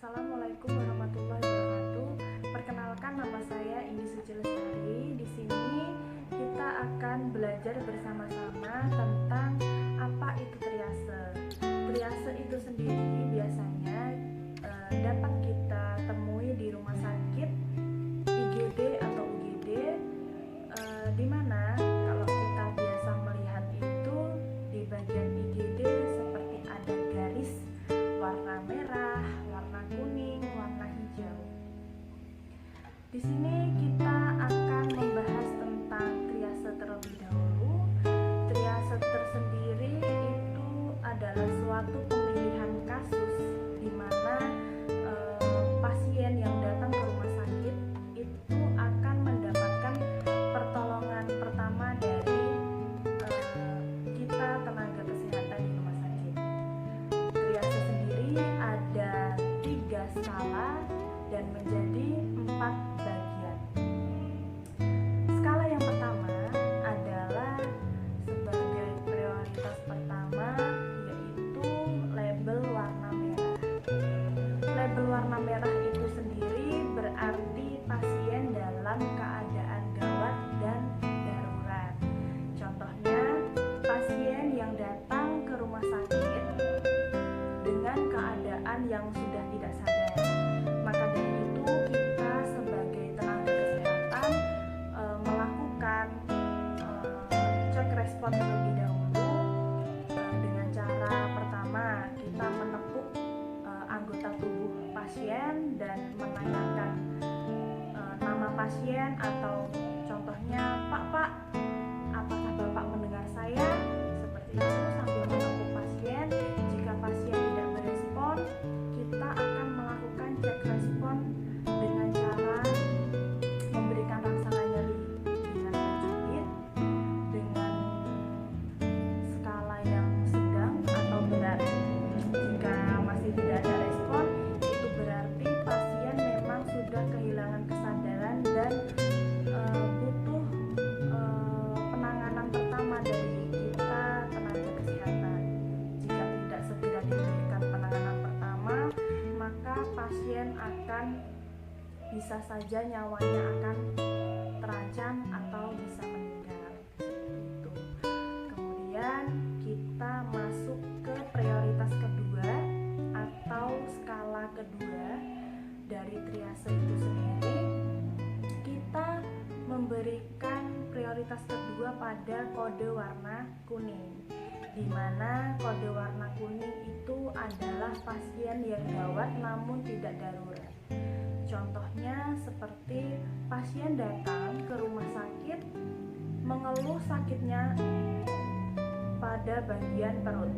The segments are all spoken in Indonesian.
Assalamualaikum warahmatullahi wabarakatuh. Perkenalkan, nama saya Indi Suci Lestari. Di sini kita akan belajar bersama-sama tentang apa itu triase. Triase itu sendiri biasanya dapat kita temui di rumah sakit, IGD atau UGD, di mana kalau kita biasa melihat itu di bagian IGD seperti ada garis warna merah, warna kuning, warna hijau. Di sini kita akan membahas tentang triase terlebih dahulu. Triase tersendiri itu adalah suatu pemilihan kasus di mana pasien yang datang ke rumah sakit itu akan mendapatkan pertolongan pertama dari kita tenaga kesehatan di rumah sakit. Triase sendiri ada 3 skala dan menjadi 4 bagian. Skala yang pertama adalah sebagai prioritas pertama, yaitu label warna merah. Label warna merah itu sendiri berarti pasien dalam keadaan gawat dan darurat. Contohnya, pasien yang datang ke rumah sakit dengan keadaan yang sudah tidak sadar. Maka dari itu kita sebagai tenaga kesehatan melakukan cek respon terlebih dahulu dengan cara pertama kita menepuk anggota tubuh pasien dan menanyakan nama pasien, atau contohnya, Pak, apakah Bapak mendengar saya? Seperti itu, sambil menepuk pasien. Jika pasien tidak berespon, kita akan melakukan cek respon dengan cara memberikan rangsangan nyeri dengan mencubit dengan skala yang sedang atau berat. Jika masih tidak ada respon, itu berarti pasien memang sudah kehilangan kesadaran dan butuh penanganan pertama dari kita tenaga kesehatan. Jika tidak segera diberikan penanganan pertama, maka pasien akan bisa saja nyawanya akan terancam atau bisa meninggal. Seperti itu. Kemudian kita masuk ke prioritas kedua atau skala kedua dari triase itu sendiri. Kita memberikan prioritas kedua pada kode warna kuning, di mana kode warna kuning itu adalah pasien yang gawat namun tidak darurat. Contohnya seperti pasien datang ke rumah sakit mengeluh sakitnya pada bagian perut.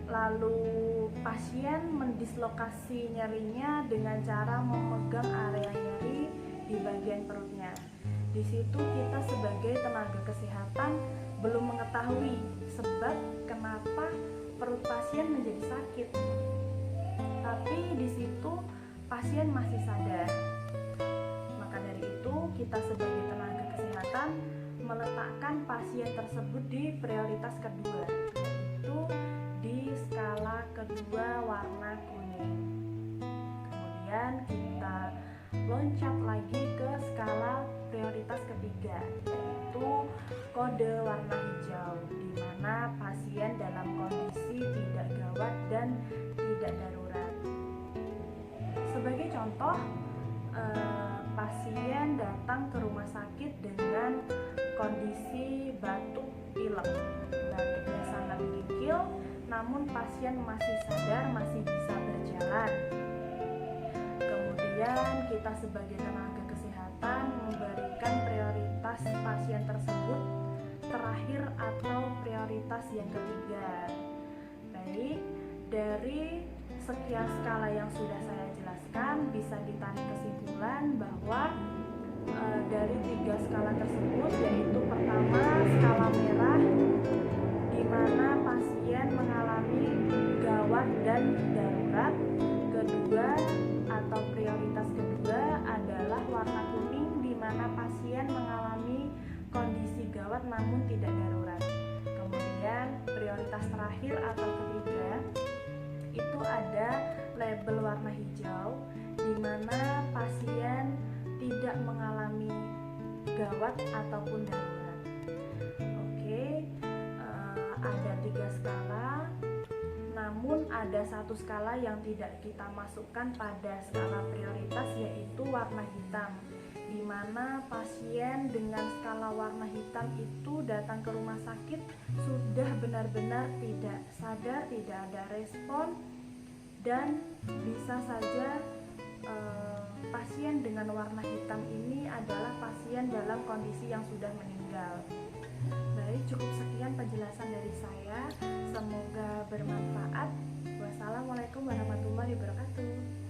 Lalu pasien mendislokasi nyerinya dengan cara memegang area nyeri di bagian perutnya. Di situ kita sebagai tenaga kesehatan belum mengetahui sebab kenapa perut pasien menjadi sakit. Tapi di situ pasien masih sadar. Maka dari itu kita sebagai tenaga kesehatan meletakkan pasien tersebut di prioritas kedua, yaitu di skala kedua warna kuning. Kemudian kita loncat lagi ke skala prioritas ketiga, yaitu kode warna hijau, di mana pasien dalam kondisi tidak gawat dan tidak darurat. Sebagai contoh, pasien datang ke rumah sakit dengan kondisi batuk pilek, batuknya sangat menggigil, namun pasien masih sadar, masih bisa berjalan. Kemudian kita sebagai tenaga kesehatan memberikan prioritas pasien tersebut terakhir atau prioritas yang ketiga. Baik, dari sekian skala yang sudah saya jelaskan, bisa ditarik kesimpulan bahwa dari 3 skala tersebut, yaitu pertama skala merah, di mana pasien mengalami gawat dan darurat. Kedua atau prioritas kedua adalah warna kuning, di mana pasien mengalami kondisi gawat namun tidak darurat. Kemudian prioritas prioritas terakhir atau ketiga, itu ada label warna hijau, di mana pasien tidak mengalami gawat ataupun darurat. Oke, ada 3 skala, namun ada satu skala yang tidak kita masukkan pada skala prioritas, yaitu warna hitam, di mana pasien dengan skala warna hitam itu datang ke rumah sakit sudah benar-benar tidak sadar, tidak ada respon, dan bisa saja pasien dengan warna hitam ini adalah pasien dalam kondisi yang sudah meninggal. Baik, cukup sekian penjelasan dari saya. Semoga bermanfaat. Wassalamualaikum warahmatullahi wabarakatuh.